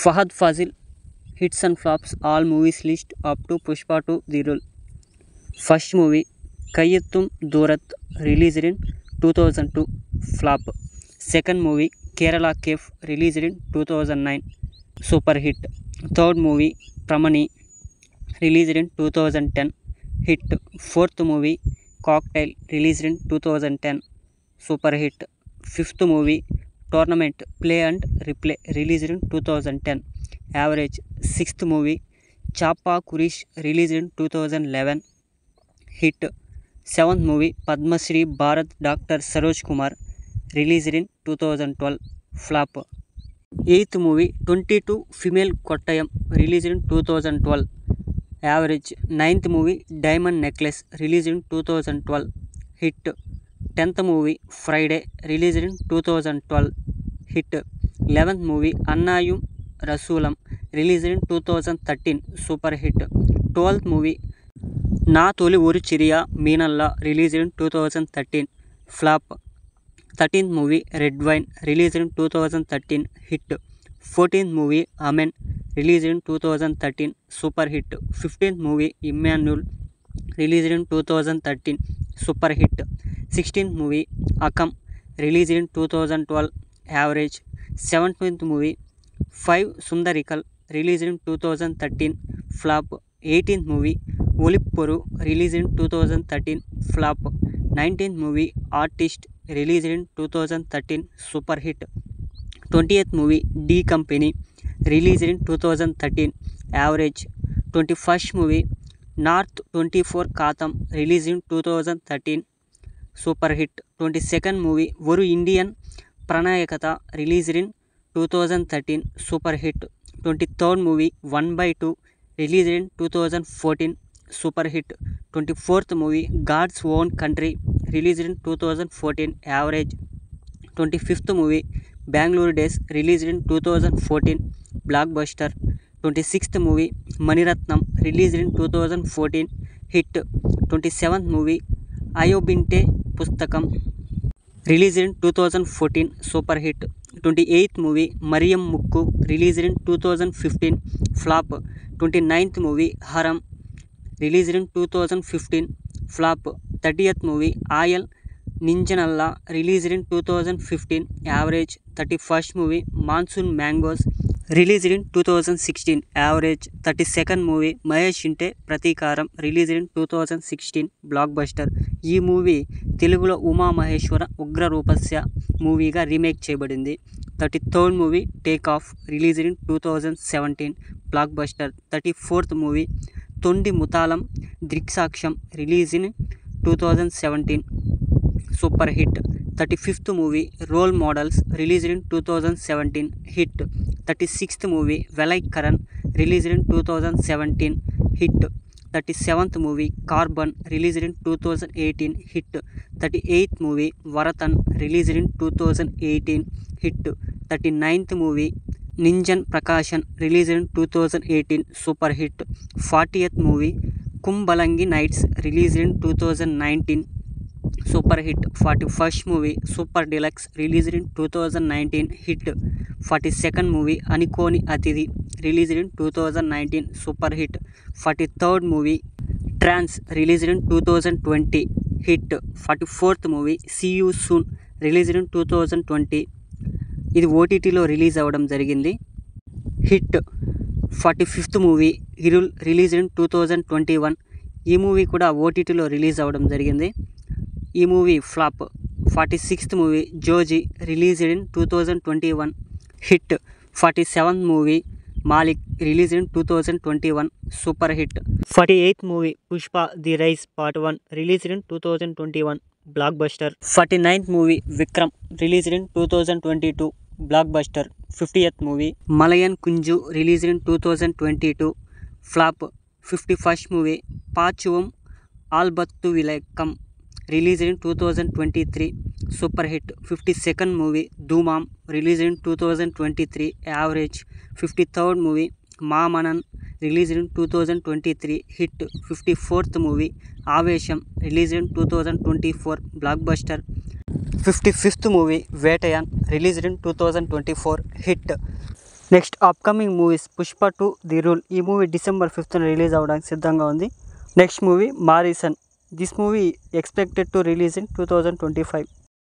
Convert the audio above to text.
Fahad Fazil hits and flops all movies list up to Pushpa 2 The Rule. First movie Kayyattum Doorat released in 2002 flop. Second movie Kerala Cave released in 2009 super hit. Third movie Pramani released in 2010 hit. Fourth movie Cocktail released in 2010 super hit. Fifth movie Tournament Play and Replay released in 2010 average. Sixth movie Chapa Kurish released in 2011 hit. Seventh movie Padma Shri Bharat Dr. Saroj Kumar released in 2012 flop. Eighth movie 22 Female Kottayam released in 2012 average. Ninth movie Diamond Necklace released in 2012 hit. 10th movie Friday released in 2012 hit. 11th movie Annayum Rasulam released in 2013 super hit. 12th movie Na Toli Oru Chiriya Meenalla released in 2013 flop. 13th movie Red Wine released in 2013 hit. 14th movie Amen released in 2013 super hit. 15th movie Emmanuel released in 2013 super hit. 16th movie Akam released in 2012 average. 17th movie 5 Sundarikal released in 2013 flop. 18th movie Olipporu released in 2013 flop. 19th movie Artist released in 2013 super hit. 20th movie D Company released in 2013 average. 21st movie North 24 Katham released in 2013 super hit. 22nd movie Oru Indian Pranayakatha released in 2013 super hit. 23rd movie 1/2 released in 2014 super hit. 24th movie God's Own Country released in 2014 average. 25th movie Bangalore Days released in 2014 blockbuster. 26th movie Maniratnam released in 2014 hit. 27th movie Ayobinte Pustakam released in 2014 super hit. 28th movie Mariam Mukku released in 2015 flop. 29th movie Haram released in 2015 flop. 30th movie Ayal Ninjanalla released in 2015 average. 31st movie Monsoon Mangoes released in 2016 average. 32nd movie Mahesh Inte Pratikaram released in 2016 blockbuster. ఈ movie తెలుగులో ఉమా మహేశ్వర ఉగ్ర రూపస్య మూవీగా remake చేయబడింది. 33rd movie take off released in 2017 blockbuster. 34th movie Thondimuthalum Driksakshiyum release in 2017 super hit. 35th movie role models released in 2017 hit. 36th movie Velaikkaran released in 2017 hit. 37th movie Carbon released in 2018 hit. 38th movie Varathan released in 2018 hit. 39th movie Njan Prakashan released in 2018 super hit. 40th movie Kumbalangi Nights released in 2019 super hit. 41st movie super deluxe released in 2019 hit. 42nd movie Anukoni Athidhi released in 2019 super hit. 43rd movie Trance released in 2020 hit. 44th movie see you soon released in 2020 ఇది ఓటీటీలో release అవ్వడం జరిగింది hit. 45th movie Irul released in 2021 ఈ movie కూడా ఓటీటీలో release అవ్వడం జరిగింది. ఈ movie flop. 46th movie Joji released in 2021 hit. 47th movie Malik released in 2021 super hit. 48th movie Pushpa the rise part 1 released in 2021 blockbuster. 49th movie Vikram released in 2022 blockbuster. 50th movie Malayankunju released in 2022 flop. 51st movie Pachuvum Athbutha Vilakkum released in 2023 super hit. 52nd movie Dhoomam released in 2023 average. 53rd movie Maamannan released in 2023 hit. 54th movie Aavesham released in 2024 blockbuster. 55th movie Vettaiyan released in 2024 hit. Next upcoming movies Pushpa 2 the rule. ఈ movie December 5th release అవ్వడానికి సిద్ధంగా ఉంది. Next movie Morrison. This movie expected to release in 2025.